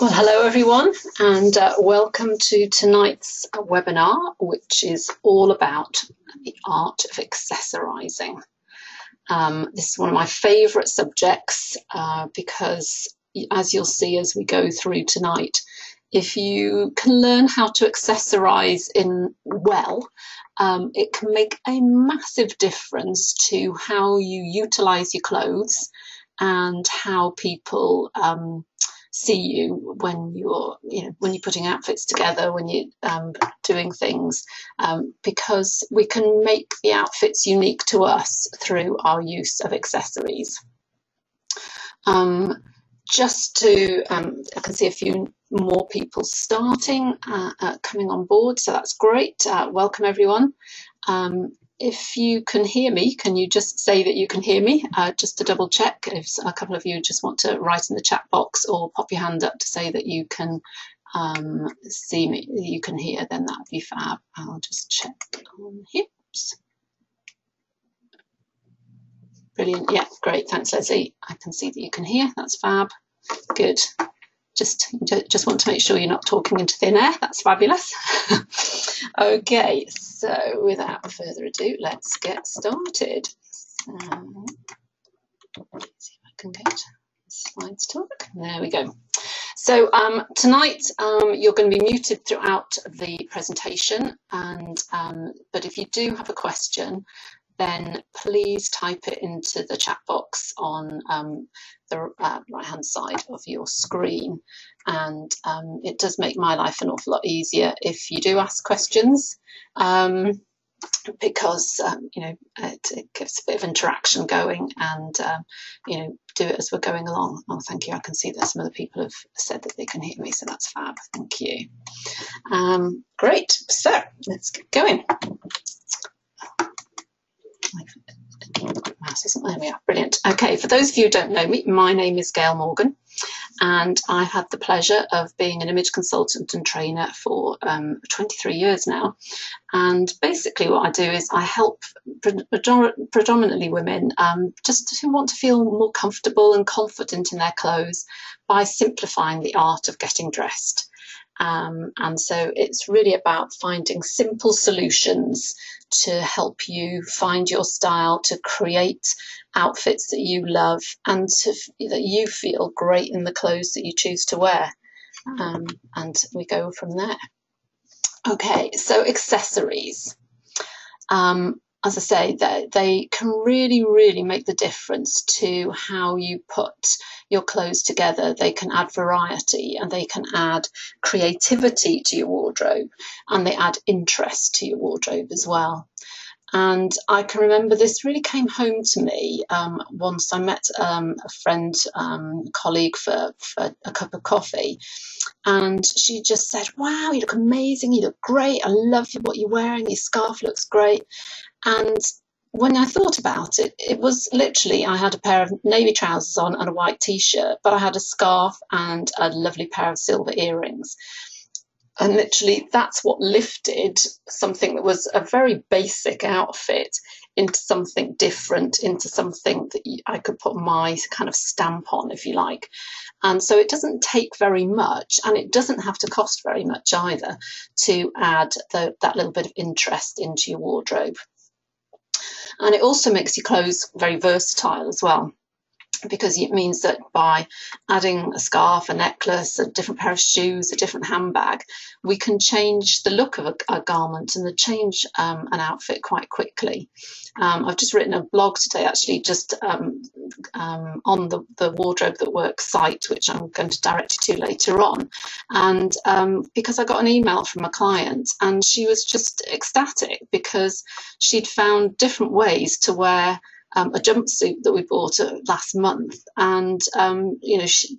Well, hello everyone, and welcome to tonight's webinar, which is all about the art of accessorising. This is one of my favourite subjects because, as you'll see as we go through tonight, if you can learn how to accessorise well, it can make a massive difference to how you utilise your clothes and how people see you when you're putting outfits together, when you're doing things, because we can make the outfits unique to us through our use of accessories. I can see a few more people starting, coming on board, so that's great. Welcome everyone. If you can hear me, can you just say that you can hear me, just to double check? If a couple of you just want to write in the chat box or pop your hand up to say that you can see me, you can hear, then that would be fab. I'll just check on here. Oops. Brilliant. Yeah, great. Thanks, Leslie. I can see that you can hear. That's fab. Good. Just want to make sure you're not talking into thin air. That's fabulous. Okay, so without further ado, let's get started. So, let's see if I can get slides to work. There we go. So tonight you're going to be muted throughout the presentation, and but if you do have a question, then please type it into the chat box on the right hand side of your screen, and it does make my life an awful lot easier if you do ask questions, because it gives a bit of interaction going, and do it as we're going along. Oh, thank you. I can see that some other people have said that they can hear me, so that's fab. Thank you. Great. So let's get going. There we are. Brilliant. Okay, for those of you who don't know me, my name is Gail Morgan, and I had the pleasure of being an image consultant and trainer for 23 years now. And basically what I do is I help predominantly women just who want to feel more comfortable and confident in their clothes by simplifying the art of getting dressed. And so it's really about finding simple solutions to help you find your style, to create outfits that you love, and that you feel great in the clothes that you choose to wear. And we go from there. Okay, so accessories. As I say, they can really make the difference to how you put your clothes together. They can add variety, and they can add creativity to your wardrobe, and they add interest to your wardrobe as well. And I can remember this really came home to me once I met a friend, colleague for a cup of coffee, and she just said, "Wow, you look amazing, you look great, I love what you're wearing, your scarf looks great." And when I thought about it, it was literally, I had a pair of navy trousers on and a white t-shirt, but I had a scarf and a lovely pair of silver earrings. And literally that's what lifted something that was a very basic outfit into something different, into something that I could put my kind of stamp on, if you like. And so it doesn't take very much, and it doesn't have to cost very much either, to add that little bit of interest into your wardrobe. And it also makes your clothes very versatile as well, because it means that by adding a scarf, a necklace, a different pair of shoes, a different handbag, we can change the look of a garment and change an outfit quite quickly. I've just written a blog today, actually, just on the Wardrobe That Works site, which I'm going to direct you to later on. And because I got an email from a client, and she was just ecstatic because she'd found different ways to wear a jumpsuit that we bought last month, and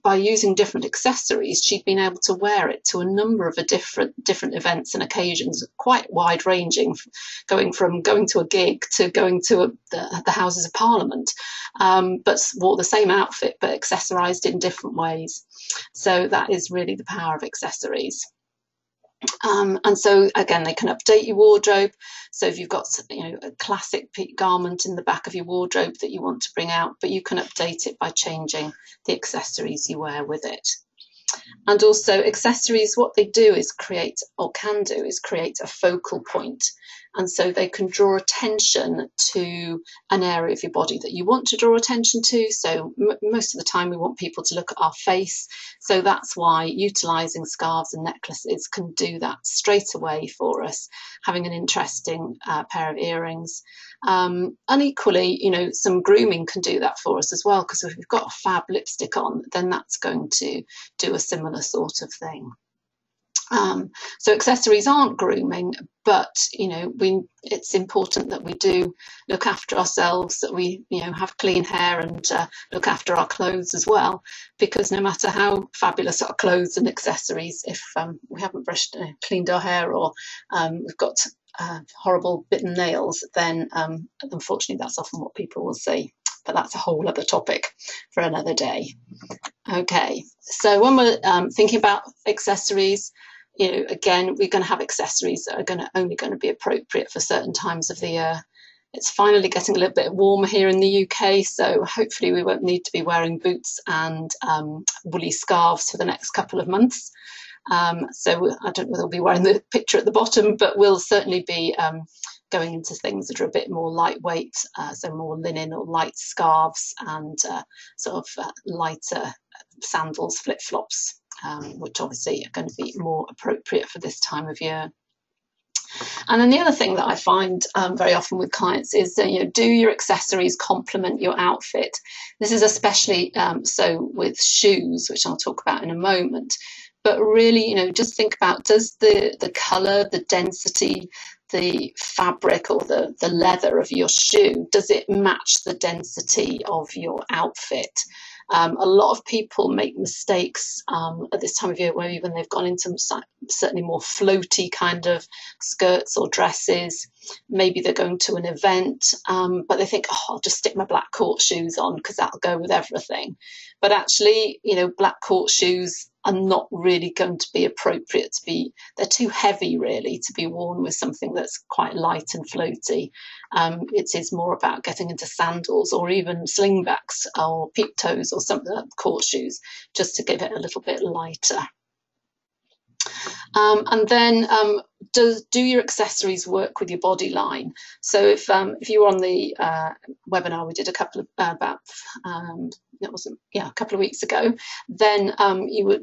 by using different accessories, she'd been able to wear it to a number of different events and occasions, quite wide ranging, going from going to a gig to going to the Houses of Parliament, but wore the same outfit but accessorised in different ways. So that is really the power of accessories. And so again, they can update your wardrobe. So if you've got a classic garment in the back of your wardrobe that you want to bring out, but you can update it by changing the accessories you wear with it. And also accessories, what they do is create, or can do, is create a focal point. And so they can draw attention to an area of your body that you want to draw attention to. So most of the time we want people to look at our face. So that's why utilising scarves and necklaces can do that straight away for us. Having an interesting pair of earrings. And equally, you know, some grooming can do that for us as well, because if we've got a fab lipstick on, then that's going to do a similar sort of thing. So accessories aren't grooming, but you know, it's important that we do look after ourselves, that we, you know, have clean hair and look after our clothes as well, because no matter how fabulous our clothes and accessories, if we haven't brushed, cleaned our hair, or we've got horrible bitten nails, then unfortunately that's often what people will see. But that's a whole other topic for another day. Okay, so when we're thinking about accessories, you know, again, we're going to have accessories that are only going to be appropriate for certain times of the year. It's finally getting a little bit warmer here in the UK, so hopefully we won't need to be wearing boots and woolly scarves for the next couple of months. So I don't know whether we'll be wearing the picture at the bottom, but we'll certainly be going into things that are a bit more lightweight, so more linen or light scarves, and sort of lighter sandals, flip-flops, which obviously are going to be more appropriate for this time of year. And then the other thing that I find very often with clients is, you know, do your accessories complement your outfit? This is especially so with shoes, which I'll talk about in a moment. But really, you know, just think about, does the colour, the density, the fabric or the leather of your shoe, does it match the density of your outfit? A lot of people make mistakes at this time of year, where even they've gone into certainly more floaty kind of skirts or dresses. Maybe they're going to an event, but they think, oh, I'll just stick my black court shoes on because that'll go with everything. But actually, you know, black court shoes are not really going to be appropriate to be, they're too heavy really to be worn with something that's quite light and floaty. It is more about getting into sandals or even slingbacks or peep toes or something like court shoes, just to give it a little bit lighter. And then do your accessories work with your body line? So if you were on the webinar we did a couple of weeks ago, then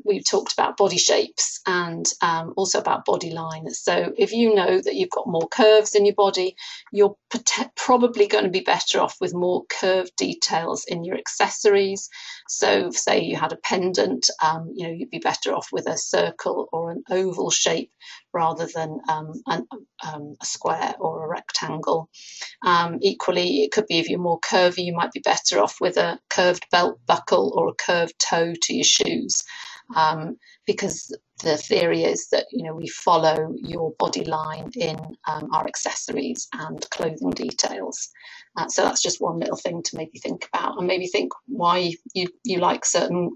we talked about body shapes and also about body line. So if you know that you've got more curves in your body, you're probably going to be better off with more curved details in your accessories. So say you had a pendant, you know, you'd be better off with a circle or an oval shape rather than a square or a rectangle. Equally, it could be, if you're more curvy, you might be better off with a curved belt buckle or a curved toe to your shoes, because the theory is that, you know, we follow your body line in our accessories and clothing details. So that's just one little thing to maybe think about, and maybe think why you like certain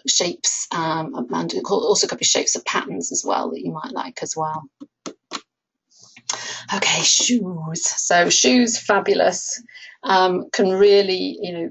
shapes, and it also could be shapes of patterns as well that you might like as well. Okay, shoes. So shoes, fabulous, can really, you know,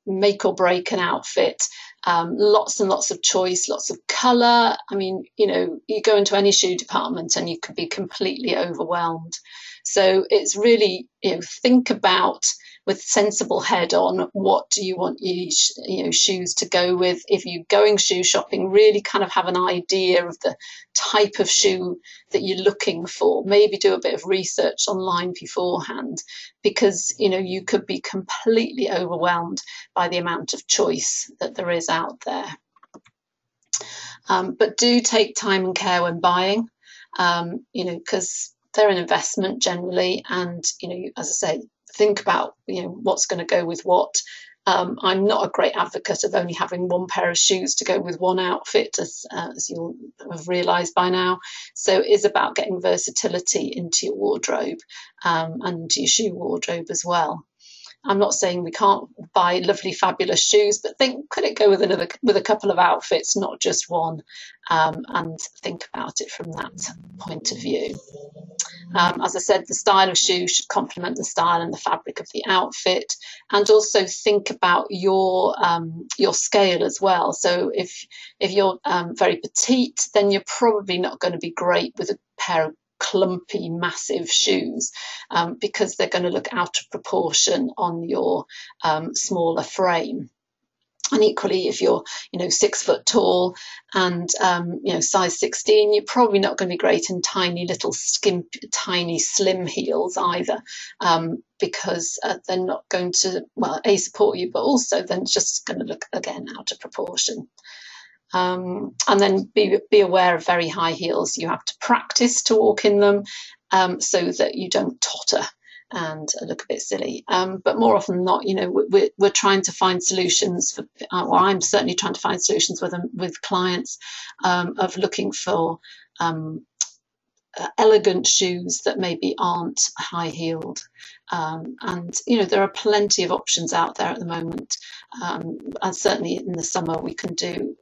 make or break an outfit. Lots and lots of choice, lots of colour. I mean, you know, you go into any shoe department and you could be completely overwhelmed. So it's really, you know, think about, with sensible head on, what do you want your shoes to go with. If you're going shoe shopping, really kind of have an idea of the type of shoe that you're looking for. Maybe do a bit of research online beforehand, because, you know, you could be completely overwhelmed by the amount of choice that there is out there. But do take time and care when buying, you know, because they're an investment generally, and, you know, as I say, think about, you know, what's going to go with what. I'm not a great advocate of only having one pair of shoes to go with one outfit, as you'll have realised by now. So it is about getting versatility into your wardrobe and into your shoe wardrobe as well. I'm not saying we can't buy lovely, fabulous shoes, but think, could it go with a couple of outfits, not just one? And think about it from that point of view. As I said, the style of shoe should complement the style and the fabric of the outfit, and also think about your scale as well. So if you're very petite, then you're probably not going to be great with a pair of clumpy, massive shoes, because they're going to look out of proportion on your smaller frame. And equally, if you're, 6 foot tall and, size 16, you're probably not going to be great in tiny little tiny slim heels either, because they're not going to, well, A, support you, but also then just going to look, again, out of proportion. And then be aware of very high heels. You have to practice to walk in them, so that you don't totter and look a bit silly. But more often than not, we're trying to find solutions for, or I'm certainly trying to find solutions with clients, of looking for elegant shoes that maybe aren't high heeled. And there are plenty of options out there at the moment. And certainly in the summer we can do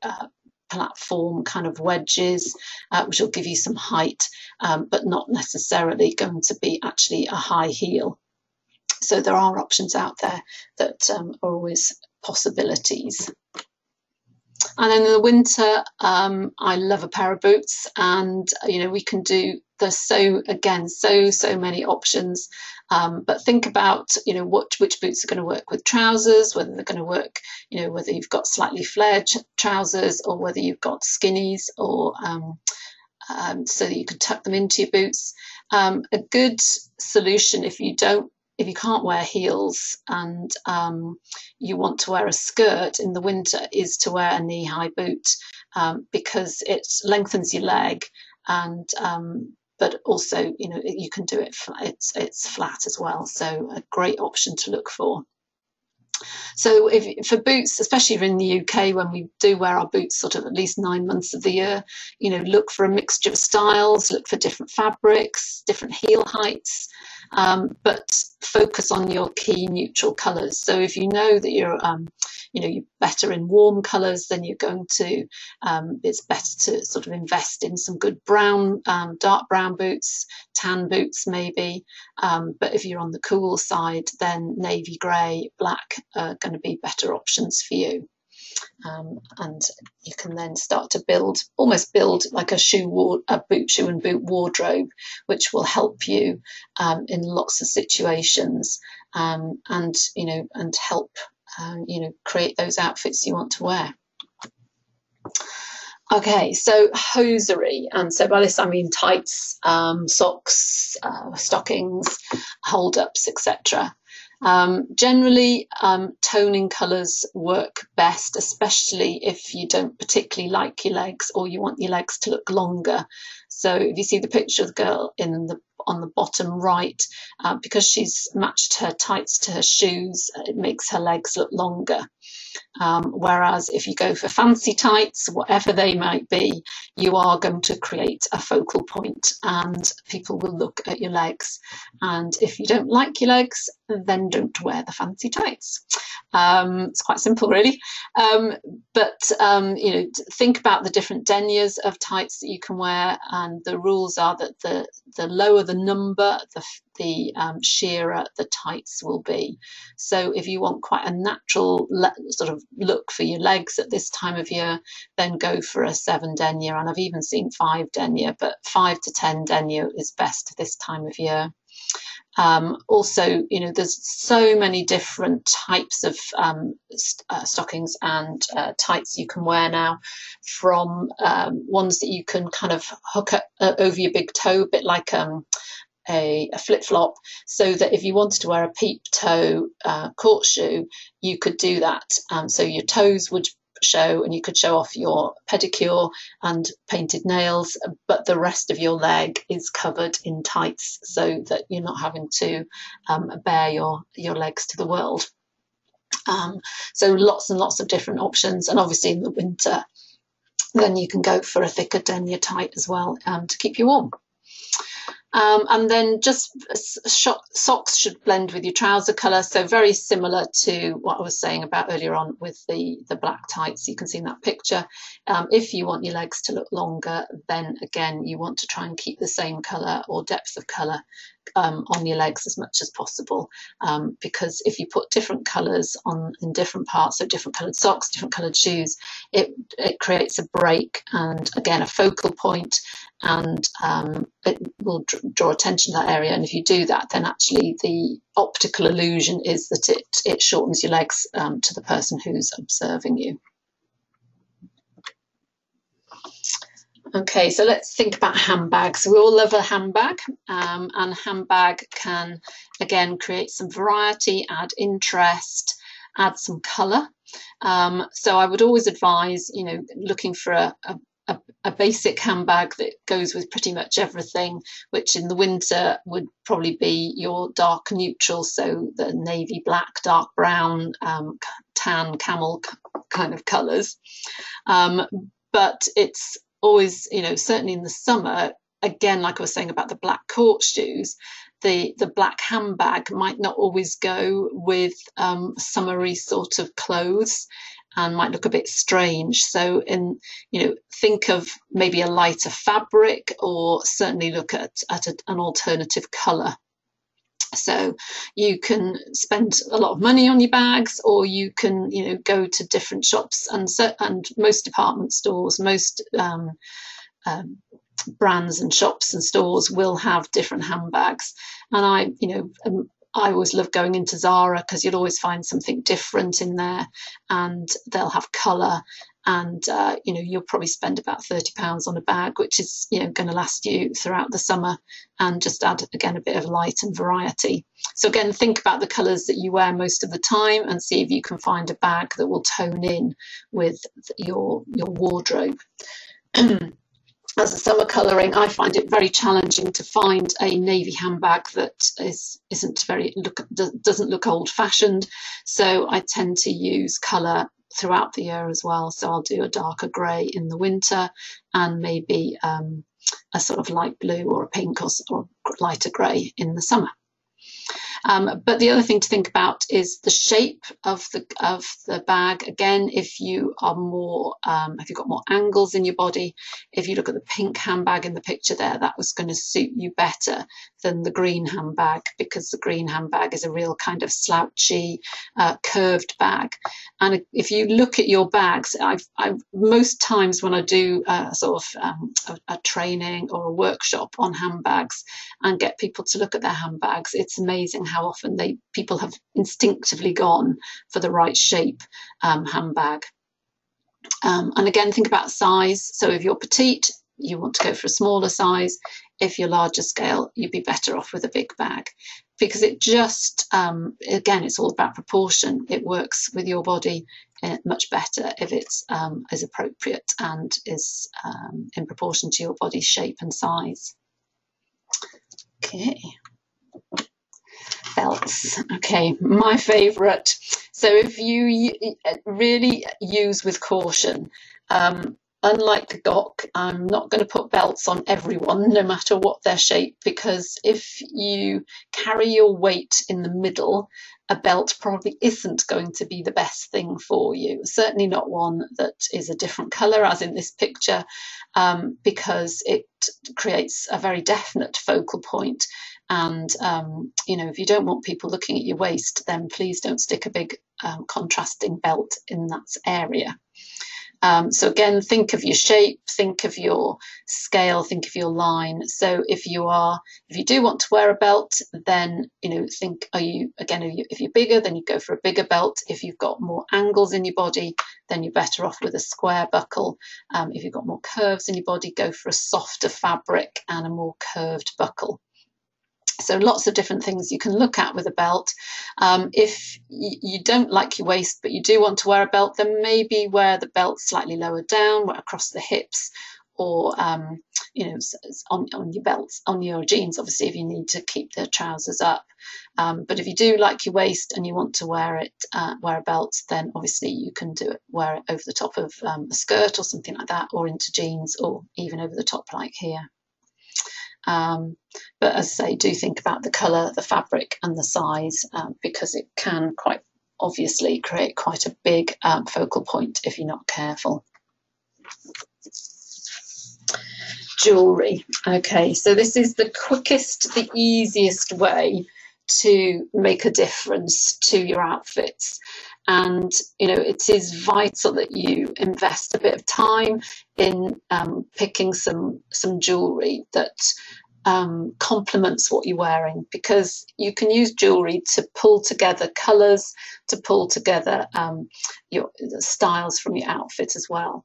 platform kind of wedges, which will give you some height, but not necessarily going to be actually a high heel. So there are options out there that are always possibilities. And then in the winter, I love a pair of boots, and we can do, there's so many options. But think about which boots are going to work with trousers, whether they're going to work, whether you've got slightly flared trousers or whether you've got skinnies, or so that you can tuck them into your boots. A good solution if you can't wear heels and you want to wear a skirt in the winter is to wear a knee-high boot, because it lengthens your leg, and but also you can do it, it's flat as well, so a great option to look for. So for boots, especially in the UK, when we do wear our boots sort of at least 9 months of the year, look for a mixture of styles, look for different fabrics, different heel heights, but focus on your key neutral colours. So if you know that you're better in warm colours, then you're going to, it's better to sort of invest in some good brown, dark brown boots, tan boots maybe. But if you're on the cool side, then navy grey, black are going to be better options for you. And you can then start to almost build like a shoe and boot wardrobe, which will help you in lots of situations, and help create those outfits you want to wear. Okay, so hosiery, and so by this I mean tights, socks, stockings, hold-ups, etc. Generally, toning colours work best, especially if you don't particularly like your legs or you want your legs to look longer. So if you see the picture of the girl on the bottom right, because she's matched her tights to her shoes, it makes her legs look longer. Whereas if you go for fancy tights, whatever they might be, you are going to create a focal point and people will look at your legs. And if you don't like your legs, then don't wear the fancy tights. It's quite simple, really. But think about the different deniers of tights that you can wear, and the rules are that the lower the number, the sheerer the tights will be. So if you want quite a natural sort of look for your legs at this time of year, then go for a 7 denier, and I've even seen 5 denier, but 5 to 10 denier is best this time of year. Also, there's so many different types of stockings and tights you can wear now, from ones that you can kind of hook up over your big toe, a bit like a flip-flop, so that if you wanted to wear a peep toe court shoe, you could do that. So your toes would show and you could show off your pedicure and painted nails, but the rest of your leg is covered in tights, so that you're not having to bare your legs to the world. So lots and lots of different options, and obviously in the winter then you can go for a thicker denier tight as well, to keep you warm. And then just socks should blend with your trouser colour. So very similar to what I was saying about earlier on with the black tights you can see in that picture. If you want your legs to look longer, then again, you want to try and keep the same colour or depth of colour on your legs as much as possible, because if you put different colours on in different parts, so different coloured socks, different coloured shoes, it creates a break and again a focal point, and it will draw attention to that area. And if you do that, then actually the optical illusion is that it shortens your legs to the person who's observing you. Okay, so let's think about handbags. We all love a handbag, and a handbag can, again, create some variety, add interest, add some colour. So I would always advise, you know, looking for a basic handbag that goes with pretty much everything, which in the winter would probably be your dark neutral, so the navy black, dark brown, tan, camel kind of colours. But it's always, you know, certainly in the summer, again, like I was saying about the black court shoes, the black handbag might not always go with summery sort of clothes and might look a bit strange. So think of maybe a lighter fabric, or certainly look at an alternative colour. So you can spend a lot of money on your bags, or you can, you know, go to different shops, and most department stores, most brands and shops and stores will have different handbags. And I always love going into Zara, because you'll always find something different in there, and they'll have colour. And you'll probably spend about £30 on a bag, which is, you know, going to last you throughout the summer, and just add again a bit of light and variety. So again, think about the colours that you wear most of the time, and see if you can find a bag that will tone in with your wardrobe. As a summer colouring, I find it very challenging to find a navy handbag that doesn't look old-fashioned. So I tend to use colour throughout the year as well. So I'll do a darker grey in the winter, and maybe a sort of light blue or a pink or lighter grey in the summer. But the other thing to think about is the shape of the bag. Again, if you are more, if you've got more angles in your body, if you look at the pink handbag in the picture there, that was going to suit you better than the green handbag, because the green handbag is a real kind of slouchy, curved bag. And if you look at your bags, I've most times when I do a training or a workshop on handbags and get people to look at their handbags, it's amazing how often people have instinctively gone for the right shape handbag. And again, think about size. So if you're petite, you want to go for a smaller size. If you're larger scale, you'd be better off with a big bag, because it just, again, it's all about proportion. It works with your body much better if it's is appropriate and is in proportion to your body's shape and size. Okay. Belts. Okay, my favourite. So if you really use with caution, unlike Gok, I'm not going to put belts on everyone, no matter what their shape, because if you carry your weight in the middle, a belt probably isn't going to be the best thing for you. Certainly not one that is a different colour, as in this picture, because it creates a very definite focal point. And, if you don't want people looking at your waist, then please don't stick a big contrasting belt in that area. So again, think of your shape, think of your scale, think of your line. So if you do want to wear a belt, then, think, if you're bigger, then you go for a bigger belt. If you've got more angles in your body, then you're better off with a square buckle. If you've got more curves in your body, go for a softer fabric and a more curved buckle. So lots of different things you can look at with a belt. If you don't like your waist, but you do want to wear a belt, then maybe wear the belt slightly lower down, across the hips, or on your belts, on your jeans, obviously, if you need to keep the trousers up. But if you do like your waist and you want to wear a belt, then obviously you can wear it over the top of a skirt or something like that, or into jeans, or even over the top like here. But as I say, do think about the colour, the fabric and the size, because it can quite obviously create quite a big focal point if you're not careful. Jewellery. Okay, so this is the quickest, the easiest way to make a difference to your outfits. And you know, it is vital that you invest a bit of time in picking some jewellery that complements what you're wearing, because you can use jewellery to pull together colours, to pull together the styles from your outfit as well.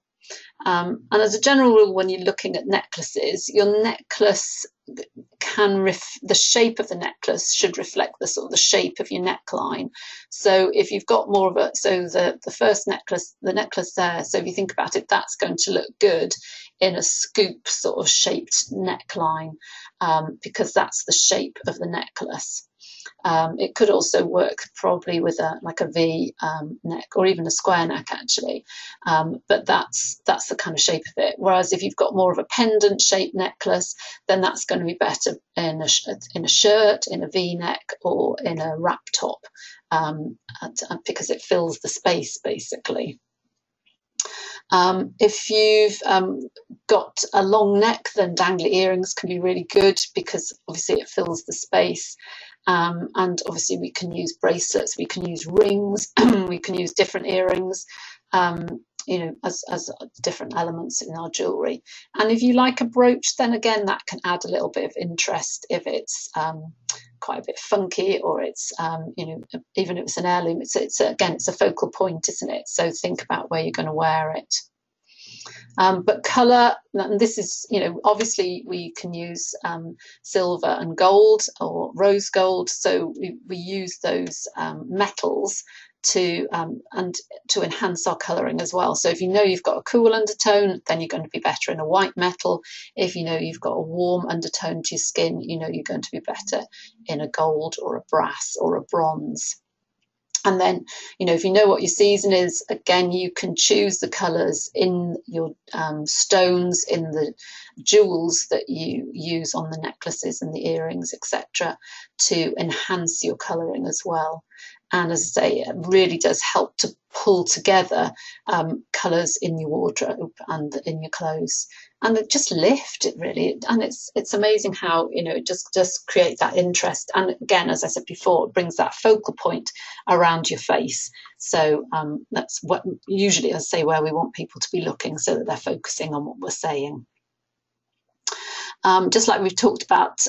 And as a general rule, when you're looking at necklaces, your necklace the shape of the necklace should reflect the sort of the shape of your neckline. So if you've got more of the first necklace, the necklace there, so if you think about it, that's going to look good in a scoop sort of shaped neckline, because that's the shape of the necklace. It could also work probably with like a V neck, or even a square neck actually, but that's the kind of shape of it. Whereas if you've got more of a pendant shaped necklace, then that's going to be better in a shirt, in a V neck, or in a wrap top, because it fills the space basically. If you've got a long neck, then dangly earrings can be really good, because obviously it fills the space. And obviously we can use bracelets, we can use rings, we can use different earrings, you know, as different elements in our jewellery. And if you like a brooch, then again, that can add a little bit of interest if it's quite a bit funky, or it's, you know, even if it's an heirloom, it's a focal point, isn't it? So think about where you're going to wear it. But colour, and this is, you know, obviously we can use silver and gold or rose gold. So we use those metals to enhance our colouring as well. So if you know you've got a cool undertone, then you're going to be better in a white metal. If you know you've got a warm undertone to your skin, you know you're going to be better in a gold or a brass or a bronze. And then, you know, if you know what your season is, again, you can choose the colours in your stones, in the jewels that you use on the necklaces and the earrings, etc., to enhance your colouring as well. And as I say, it really does help to pull together colours in your wardrobe and in your clothes, and it just lift it really. And it's amazing how, you know, it just create that interest. And again, as I said before, it brings that focal point around your face. So that's what usually, as I say, where we want people to be looking, so that they're focusing on what we're saying. Just like we've talked about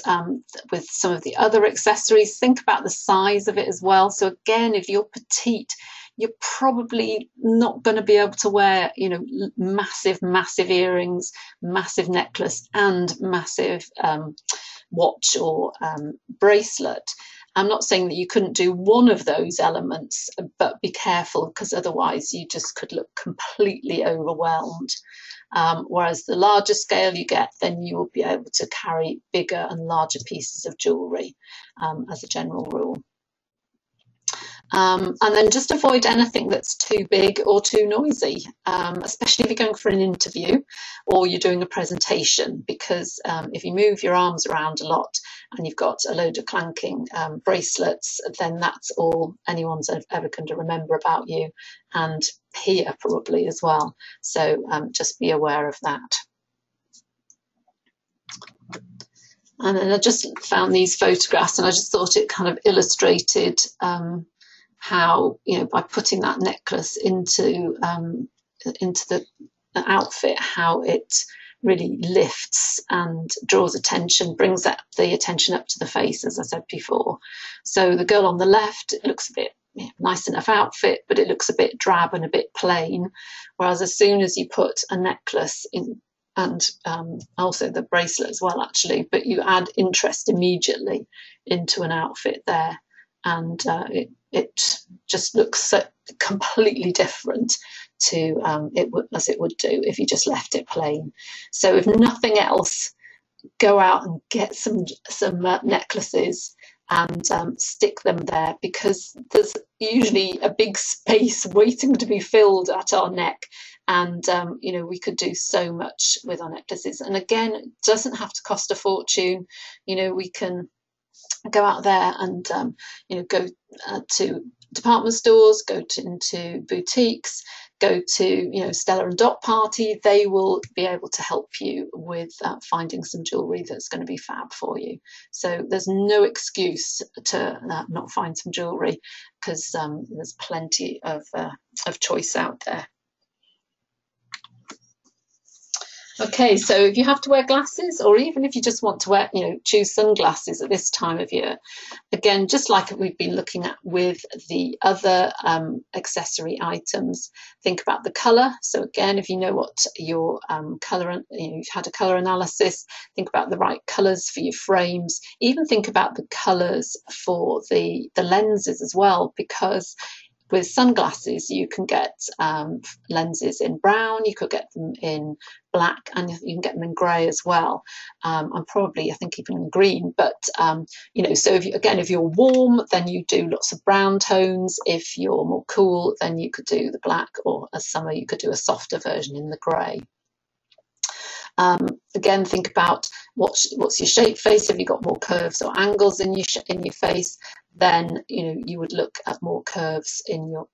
with some of the other accessories, think about the size of it as well. So again, if you're petite, you're probably not going to be able to wear, you know, massive earrings, massive necklace and massive watch or bracelet. I'm not saying that you couldn't do one of those elements, but be careful, because otherwise you just could look completely overwhelmed. Whereas the larger scale you get, then you will be able to carry bigger and larger pieces of jewellery, as a general rule. And then just avoid anything that's too big or too noisy, especially if you're going for an interview or you're doing a presentation, because if you move your arms around a lot and you've got a load of clanking bracelets, then that's all anyone's ever going to remember about you, and hear probably as well. So just be aware of that. And then I just found these photographs, and I just thought it kind of illustrated how, you know, by putting that necklace into the outfit, how it really lifts and draws attention, brings the attention up to the face, as I said before. So the girl on the left, it looks a bit nice enough outfit, but it looks a bit drab and a bit plain. Whereas as soon as you put a necklace in, and also the bracelet as well actually, but you add interest immediately into an outfit there, and it just looks so completely different to as it would do if you just left it plain. So if nothing else, go out and get some necklaces and stick them there, because there's usually a big space waiting to be filled at our neck, And you know, we could do so much with our necklaces. And again, it doesn't have to cost a fortune. You know, we can go out there and you know, go to department stores, into boutiques, go to, you know, Stella and Dot Party. They will be able to help you with finding some jewellery that's going to be fab for you. So there's no excuse to not find some jewellery, because there's plenty of choice out there. Okay, so if you have to wear glasses, or even if you just want to wear, you know, choose sunglasses at this time of year, again, just like we've been looking at with the other accessory items, think about the colour. So again, if you know what your colour, you know, you've had a colour analysis, think about the right colours for your frames. Even think about the colours for the lenses as well, because with sunglasses, you can get lenses in brown, you could get them in black, and you can get them in grey as well. And probably, I think, even in green. But you know, so if you're warm, then you do lots of brown tones. If you're more cool, then you could do the black, or as summer, you could do a softer version in the grey. Again, think about what's your shape face. Have you got more curves or angles in your face? Then, you know, you would look at more curves in your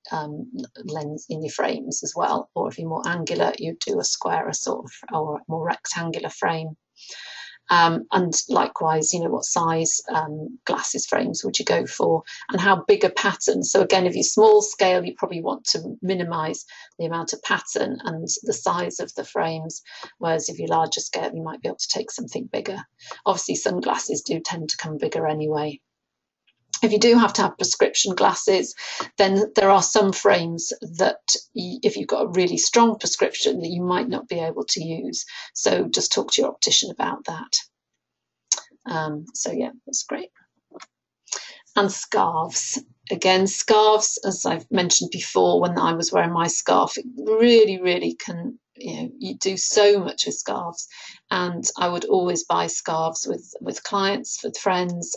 lens, in your frames as well. Or if you're more angular, you'd do a squarer sort of, or more rectangular frame. And likewise, you know, what size glasses frames would you go for, and how big a pattern. So again, if you're small scale, you probably want to minimize the amount of pattern and the size of the frames, whereas if you're larger scale, you might be able to take something bigger. Obviously, sunglasses do tend to come bigger anyway. If you do have to have prescription glasses, then there are some frames that, if you've got a really strong prescription, that you might not be able to use. So just talk to your optician about that. So yeah, that's great. And scarves. Again, scarves, as I've mentioned before, when I was wearing my scarf, it really, really can, you know, you do so much with scarves. And I would always buy scarves with clients, with friends,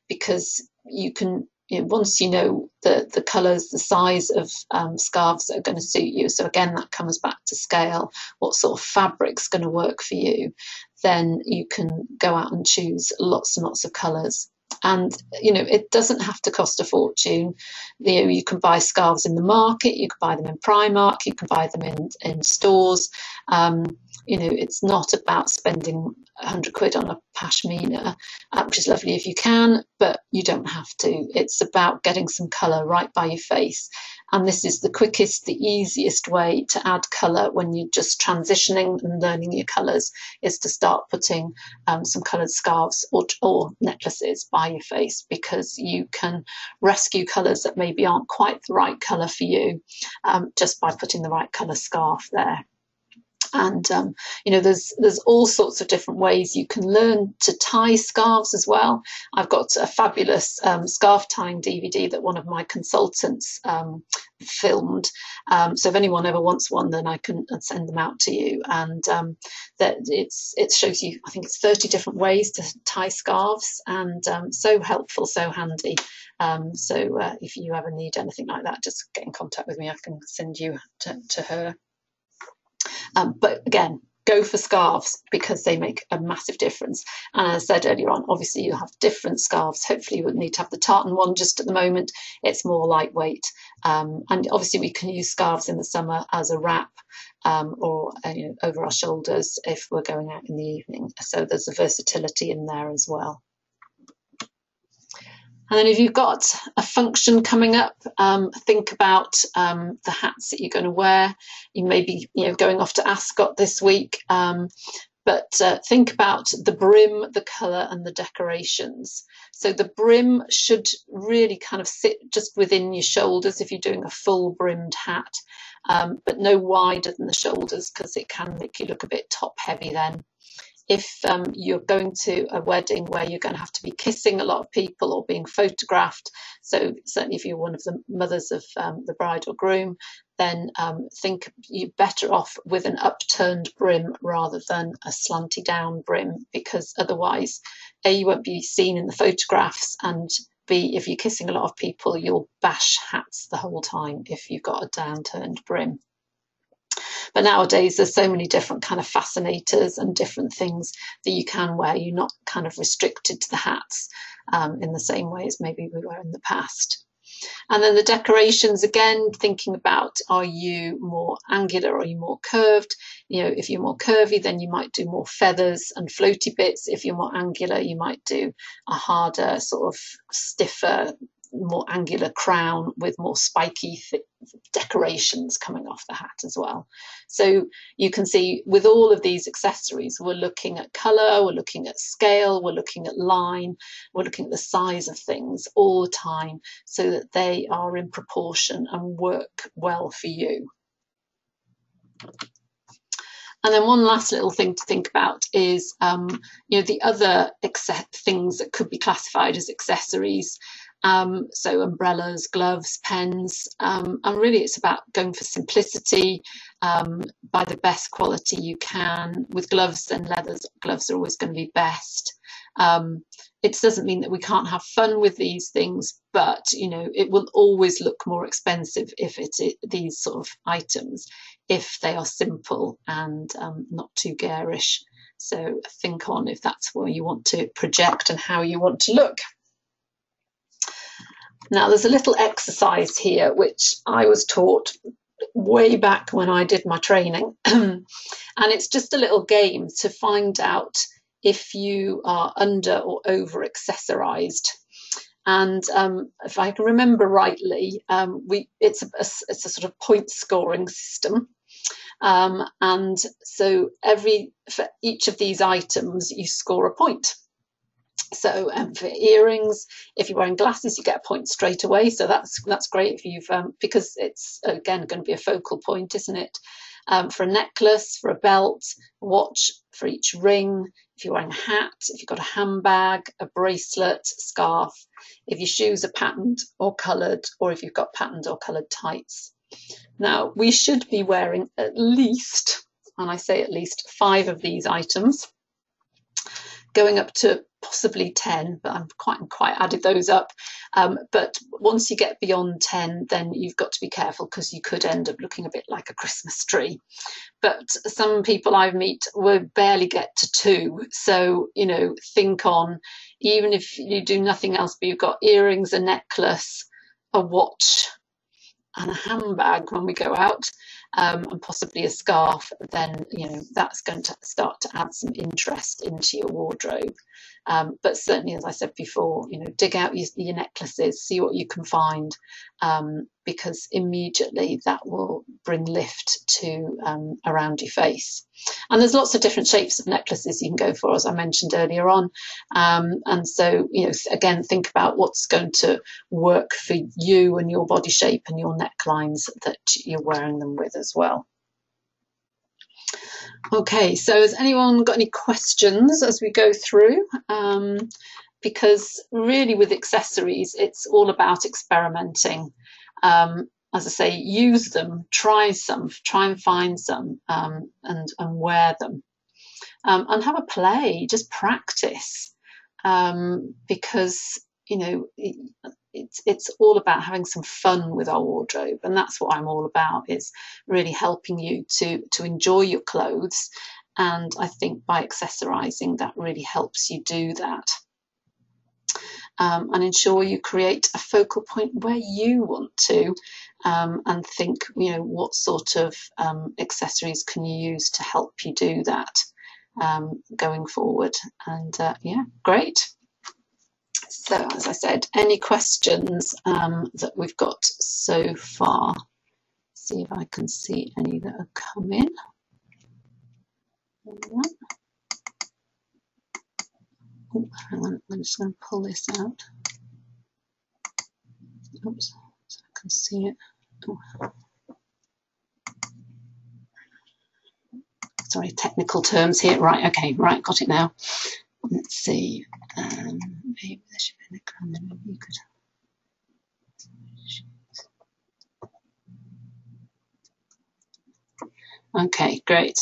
because you can, you know, once you know the colours, the size of scarves that are going to suit you. So again, that comes back to scale. What sort of fabric's going to work for you? Then you can go out and choose lots and lots of colours. And, you know, it doesn't have to cost a fortune. You know, you can buy scarves in the market, you can buy them in Primark, you can buy them in stores. You know, it's not about spending 100 quid on a pashmina, which is lovely if you can, but you don't have to. It's about getting some colour right by your face. And this is the quickest, the easiest way to add colour when you're just transitioning and learning your colours, is to start putting some coloured scarves or necklaces by your face, because you can rescue colours that maybe aren't quite the right colour for you, just by putting the right colour scarf there. And you know, there's all sorts of different ways you can learn to tie scarves as well. I've got a fabulous scarf tying DVD that one of my consultants filmed. So if anyone ever wants one, then I can send them out to you. And that it shows you, I think it's 30 different ways to tie scarves, and so helpful, so handy. So if you ever need anything like that, just get in contact with me. I can send you to her. But again, go for scarves, because they make a massive difference. And as I said earlier on, obviously you'll have different scarves. Hopefully you wouldn't need to have the tartan one just at the moment. It's more lightweight. And obviously we can use scarves in the summer as a wrap, or you know, over our shoulders if we're going out in the evening. So there's a versatility in there as well. And then if you've got a function coming up, think about the hats that you're going to wear. You may be, you know, going off to Ascot this week, but think about the brim, the colour and the decorations. So the brim should really kind of sit just within your shoulders if you're doing a full brimmed hat, but no wider than the shoulders, because it can make you look a bit top heavy then. If you're going to a wedding where you're going to have to be kissing a lot of people or being photographed, so certainly if you're one of the mothers of the bride or groom, then think you're better off with an upturned brim rather than a slanty down brim, because otherwise, A, you won't be seen in the photographs, and B, if you're kissing a lot of people, you'll bash hats the whole time if you've got a downturned brim. But nowadays there's so many different kind of fascinators and different things that you can wear. You're not kind of restricted to the hats in the same way as maybe we were in the past. And then the decorations, again, thinking about, are you more angular or are you more curved? You know, if you're more curvy, then you might do more feathers and floaty bits. If you're more angular, you might do a harder, sort of stiffer, more angular crown with more spiky decorations coming off the hat as well. So you can see with all of these accessories, we're looking at colour, we're looking at scale, we're looking at line, we're looking at the size of things all the time so that they are in proportion and work well for you. And then one last little thing to think about is, you know, the other things that could be classified as accessories. So umbrellas, gloves, pens, and really it's about going for simplicity, buy the best quality you can. With gloves, then leather gloves are always going to be best. It doesn't mean that we can't have fun with these things, but you know, it will always look more expensive if these sort of items, if they are simple and not too garish. So think on if that's where you want to project and how you want to look. Now there's a little exercise here which I was taught way back when I did my training and it's just a little game to find out if you are under or over accessorized. And if I can remember rightly, it's a sort of point scoring system. And so for each of these items, you score a point. So for earrings, if you're wearing glasses, you get a point straight away. So that's great if you've because it's again going to be a focal point, isn't it? For a necklace, for a belt, a watch, for each ring. If you're wearing a hat, if you've got a handbag, a bracelet, scarf. If your shoes are patterned or coloured, or if you've got patterned or coloured tights. Now we should be wearing at least, and I say at least, 5 of these items, going up to possibly 10, but I'm quite added those up. But once you get beyond 10, then you've got to be careful because you could end up looking a bit like a Christmas tree. But some people I meet will barely get to 2. So, you know, think on, even if you do nothing else, but you've got earrings, a necklace, a watch, and a handbag when we go out, and possibly a scarf, then you know that's going to start to add some interest into your wardrobe. But certainly, as I said before, you know, dig out your necklaces, see what you can find, because immediately that will bring lift to around your face. And there's lots of different shapes of necklaces you can go for, as I mentioned earlier on. And so, you know, again, think about what's going to work for you and your body shape and your necklines that you're wearing them with as well. Okay, so has anyone got any questions as we go through? Because really with accessories, it's all about experimenting. As I say, use them, try and find some, and wear them. And have a play, just practice, because, you know, it's all about having some fun with our wardrobe, and that's what I'm all about, is really helping you to enjoy your clothes. And I think by accessorising, that really helps you do that. And ensure you create a focal point where you want to, and think, you know, what sort of accessories can you use to help you do that going forward. And yeah, great. So as I said, any questions that we've got so far? See if I can see any that have come in. Oh, hang on, I'm just going to pull this out. Oops, so I can see it. Oh. Sorry, technical terms here. Right, okay, right, got it now. Let's see. Maybe there should be a camera. Maybe you could. Okay, great.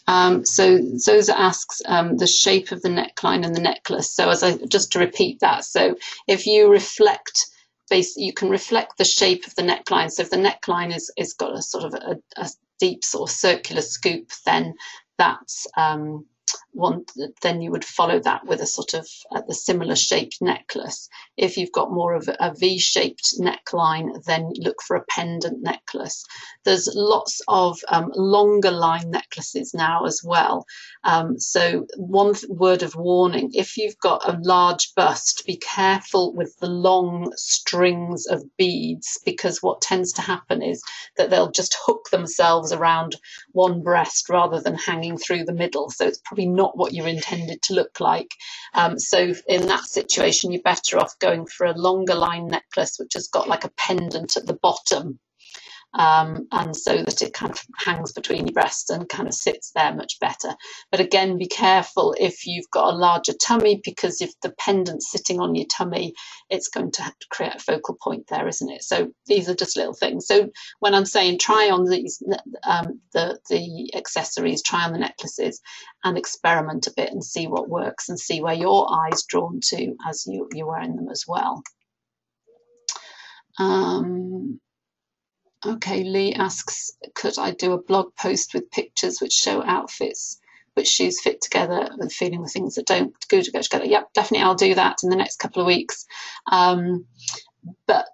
So Zosa asks the shape of the neckline and the necklace. So just to repeat that, so if you reflect, you can reflect the shape of the neckline. So if the neckline is got a sort of a deep sort of circular scoop, then that's one. Then you would follow that with a sort of the similar shaped necklace. If you've got more of a V-shaped neckline, then look for a pendant necklace. There's lots of longer line necklaces now as well. So one word of warning: if you've got a large bust, be careful with the long strings of beads, because what tends to happen is that they'll just hook themselves around one breast rather than hanging through the middle. So it's probably not what you're intended to look like. So in that situation, you're better off going for a longer line necklace, which has got like a pendant at the bottom. And so that it kind of hangs between your breasts and kind of sits there much better. But again, be careful if you've got a larger tummy, because if the pendant's sitting on your tummy, it's going to have to create a focal point there, isn't it? So these are just little things. So when I'm saying try on these, the accessories, try on the necklaces and experiment a bit and see what works and see where your eye's drawn to as you're wearing them as well. Okay, Lee asks, could I do a blog post with pictures which show outfits, which shoes fit together and feeling the things that don't go together? Yep, definitely, I'll do that in the next couple of weeks. But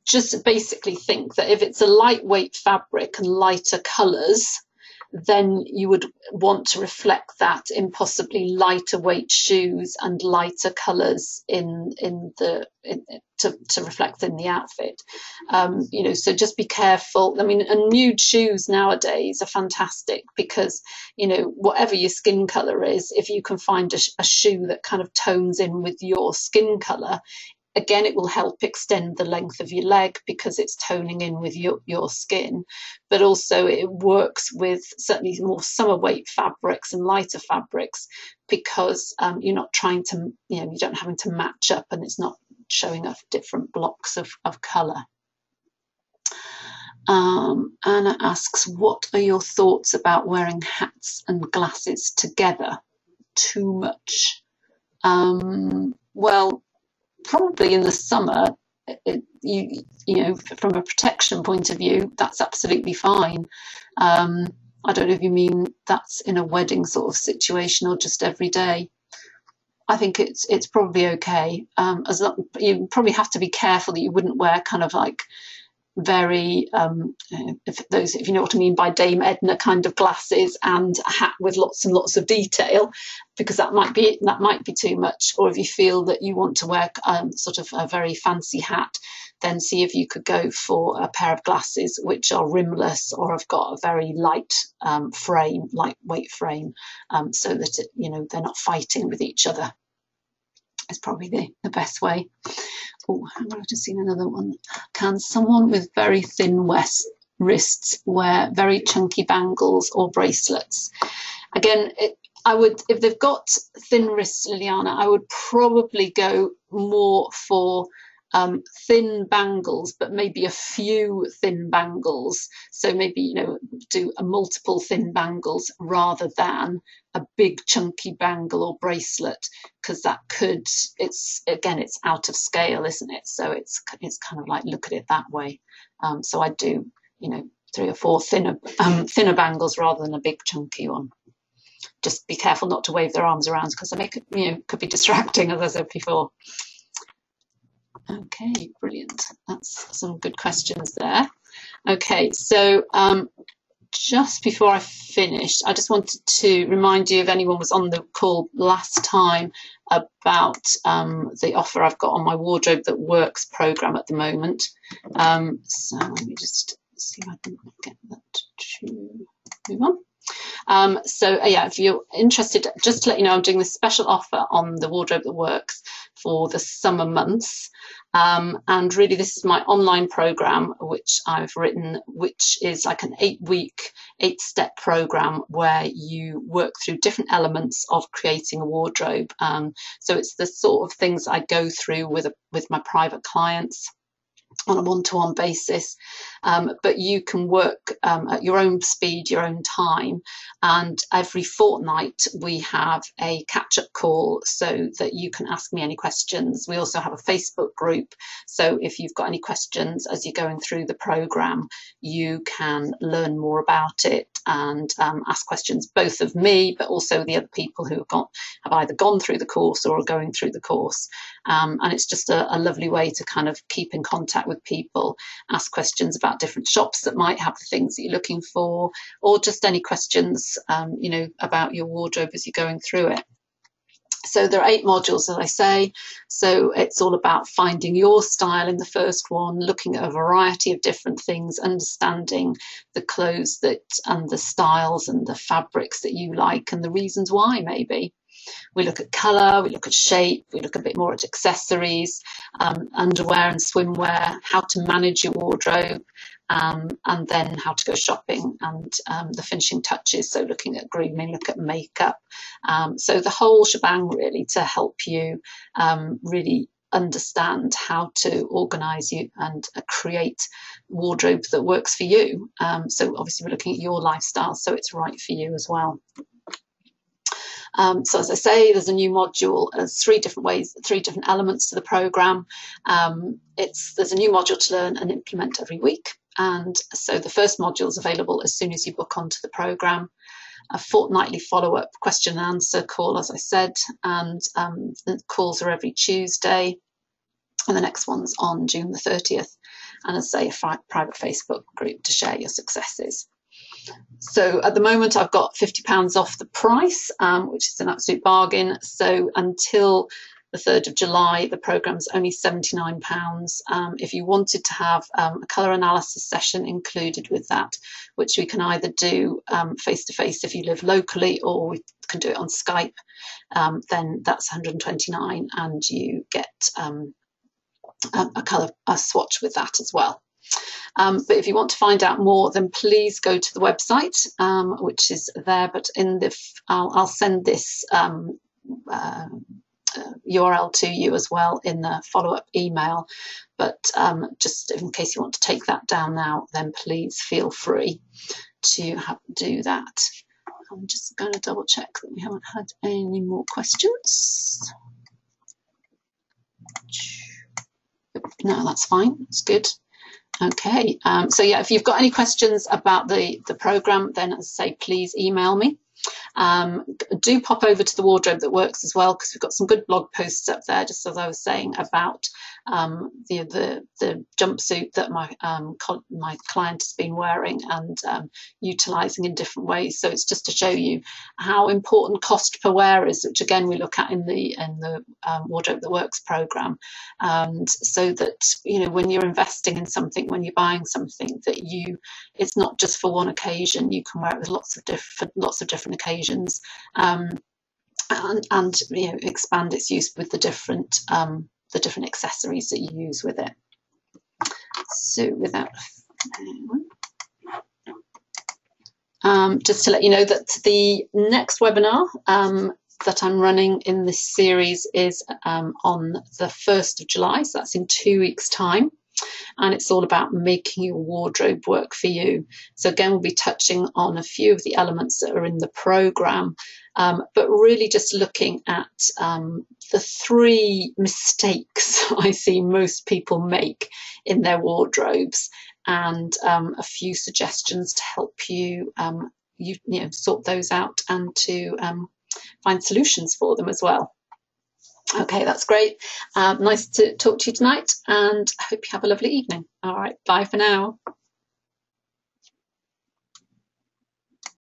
just basically think that if it's a lightweight fabric and lighter colours, then you would want to reflect that in possibly lighter weight shoes and lighter colours to reflect in the outfit. You know, so just be careful. I mean, and nude shoes nowadays are fantastic, because, you know, whatever your skin colour is, if you can find a shoe that kind of tones in with your skin colour, again, it will help extend the length of your leg because it's toning in with your skin, but also it works with certainly more summer weight fabrics and lighter fabrics, because you're not trying to, you know, you don't having to match up, and it's not showing off different blocks of colour. Anna asks, what are your thoughts about wearing hats and glasses together? Too much? Well, probably in the summer, you know, from a protection point of view, that's absolutely fine. I don't know if you mean that's in a wedding sort of situation or just every day. I think it's probably okay. As long, you probably have to be careful that you wouldn't wear kind of like very if you know what I mean by Dame Edna kind of glasses and a hat with lots and lots of detail, because that might be too much. Or if you feel that you want to wear sort of a very fancy hat, then see if you could go for a pair of glasses which are rimless or have got a very light lightweight frame, so that you know, they're not fighting with each other. It's probably the best way. Oh, I've just seen another one. Can someone with very thin wrists wear very chunky bangles or bracelets? Again, I would, if they've got thin wrists, Liliana, I would probably go more for thin bangles, but maybe a few thin bangles. So maybe, you know, do a multiple thin bangles rather than a big chunky bangle or bracelet, because that could, it's out of scale, isn't it? So it's kind of like, look at it that way. So I'd do, you know, 3 or 4 thinner bangles rather than a big chunky one. Just be careful not to wave their arms around, because they make it, you know, could be distracting, as I said before. Okay, brilliant. That's some good questions there. Okay, so just before I finish, I just wanted to remind you, if anyone was on the call last time, about the offer I've got on my Wardrobe That Works program at the moment. So let me just see if I can get that to move on. So yeah, if you're interested, just to let you know, I'm doing this special offer on the Wardrobe That Works for the summer months. And really, this is my online program, which I've written, which is like an 8-week, 8-step program where you work through different elements of creating a wardrobe. So it's the sort of things I go through with my private clients, on a one-to-one basis, but you can work at your own speed, your own time, and every fortnight we have a catch-up call so that you can ask me any questions. We also have a Facebook group, so if you've got any questions as you're going through the program, you can learn more about it and ask questions both of me but also the other people who have either gone through the course or are going through the course, and it's just a lovely way to kind of keep in contact with people, ask questions about different shops that might have the things that you're looking for, or just any questions you know, about your wardrobe as you're going through it. So there are 8 modules, as I say. So it's all about finding your style in the first one, looking at a variety of different things, understanding the clothes that and the styles and the fabrics that you like and the reasons why, maybe. We look at colour, we look at shape, we look a bit more at accessories, underwear and swimwear, how to manage your wardrobe, and then how to go shopping and the finishing touches. So looking at grooming, look at makeup. So the whole shebang really to help you really understand how to organise you and create wardrobe that works for you. So obviously we're looking at your lifestyle, so it's right for you as well. So as I say, there's a new module. There's 3 different elements to the programme. There's a new module to learn and implement every week. And so the first module is available as soon as you book onto the programme. A fortnightly follow-up question and answer call, as I said, and the calls are every Tuesday. And the next one's on June the 30th. And as I say, a private Facebook group to share your successes. So at the moment I've got £50 off the price, which is an absolute bargain. So until the 3rd of July, the programme's only £79. If you wanted to have a colour analysis session included with that, which we can either do face-to-face if you live locally, or we can do it on Skype, then that's £129 and you get a colour swatch with that as well. But if you want to find out more, then please go to the website, which is there. But I'll send this URL to you as well in the follow-up email. But just in case you want to take that down now, then please feel free to do that. I'm just going to double check that we haven't had any more questions. No, that's fine. That's good. Okay, so yeah, if you've got any questions about the programme, then as I say, please email me. Do pop over to the Wardrobe That Works as well, because we've got some good blog posts up there, just as I was saying, about the jumpsuit that my client has been wearing and utilising in different ways. So it's just to show you how important cost per wear is, which again we look at in the Wardrobe That Works programme, and so that, you know, when you're investing in something, when you're buying something, that it's not just for one occasion. You can wear it with lots of different occasions, and you know, expand its use with the different accessories that you use with it. So without just to let you know that the next webinar that I'm running in this series is on the 1st of July, so that's in 2 weeks' time. And it's all about making your wardrobe work for you. So again, we'll be touching on a few of the elements that are in the programme, but really just looking at the 3 mistakes I see most people make in their wardrobes, and a few suggestions to help you, you know, sort those out and to find solutions for them as well. Okay, that's great. Nice to talk to you tonight, and I hope you have a lovely evening. All right, bye for now.